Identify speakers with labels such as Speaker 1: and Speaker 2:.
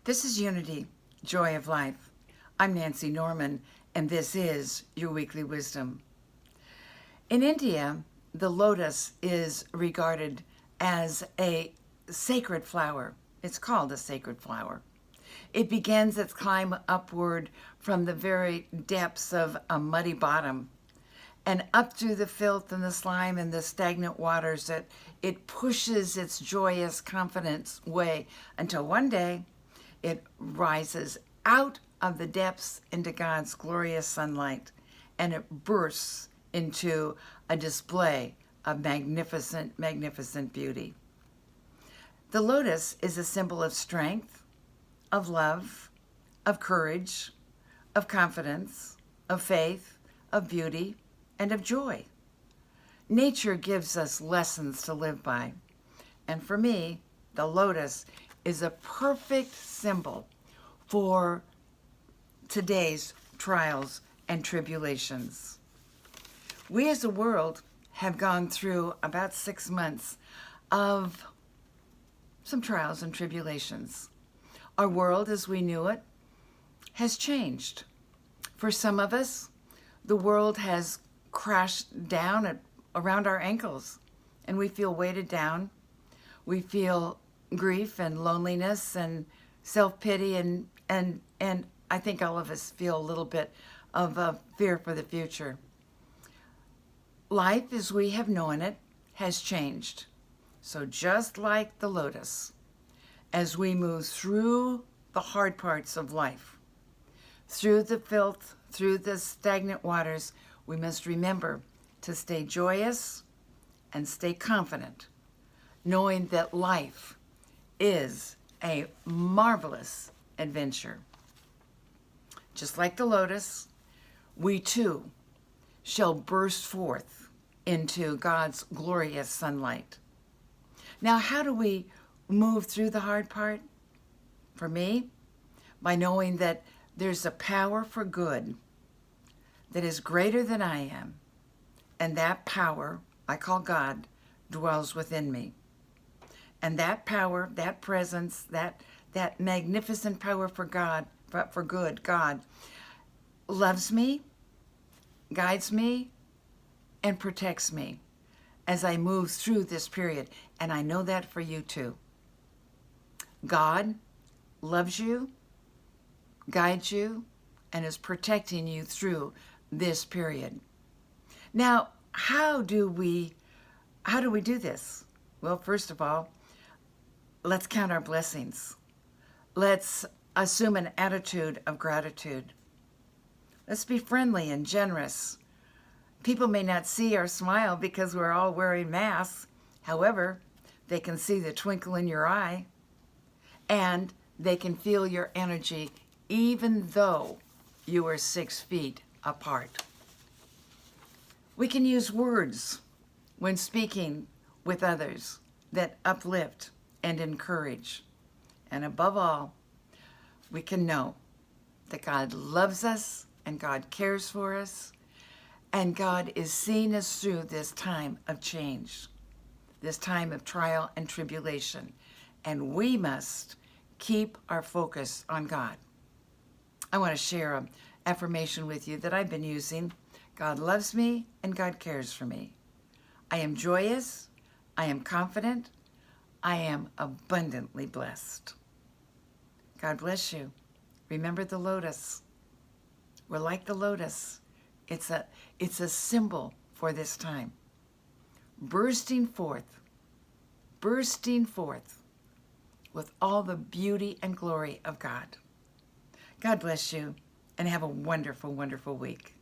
Speaker 1: This is Unity, Joy of Life. I'm Nancy Norman, and this is your weekly wisdom. In India, the lotus is regarded as a sacred flower. It's called a sacred flower. It begins its climb upward from the very depths of a muddy bottom and up through the filth and the slime and the stagnant waters that it pushes its joyous, confident way until one day it rises out of the depths into God's glorious sunlight, and it bursts into a display of magnificent, magnificent beauty. The lotus is a symbol of strength, of love, of courage, of confidence, of faith, of beauty, and of joy. Nature gives us lessons to live by. And for me, the lotus is a perfect symbol for today's trials and tribulations. We as a world have gone through about 6 months of some trials and tribulations. Our world as we knew it has changed. For some of us, the world has crashed down around our ankles, and we feel weighted down. We feel grief and loneliness and self-pity, and I think all of us feel a little bit of fear for the future. Life as we have known it has changed. So just like the lotus, as we move through the hard parts of life, through the filth, through the stagnant waters, we must remember to stay joyous and stay confident, knowing that life is a marvelous adventure. Just like the lotus, we too shall burst forth into God's glorious sunlight. Now, how do we move through the hard part? For me, by knowing that there's a power for good that is greater than I am, and that power, I call God, dwells within me. And that power, that presence, that magnificent power for God, for good, God, loves me, guides me, and protects me as I move through this period. And I know that for you too. God loves you, guides you, and is protecting you through this period. Now, how do we do this? Well, first of all, let's count our blessings. Let's assume an attitude of gratitude. Let's be friendly and generous. People may not see our smile because we're all wearing masks. However, they can see the twinkle in your eye, and they can feel your energy even though you are 6 feet apart. We can use words when speaking with others that uplift and encourage. And above all, we can know that God loves us and God cares for us, and God is seeing us through this time of change, this time of trial and tribulation. And we must keep our focus on God. I want to share an affirmation with you that I've been using. God loves me and God cares for me. I am joyous. I am confident. I am abundantly blessed. God bless you. Remember the lotus. We're like the lotus. It's a symbol for this time. Bursting forth with all the beauty and glory of God. God bless you and have a wonderful, wonderful week.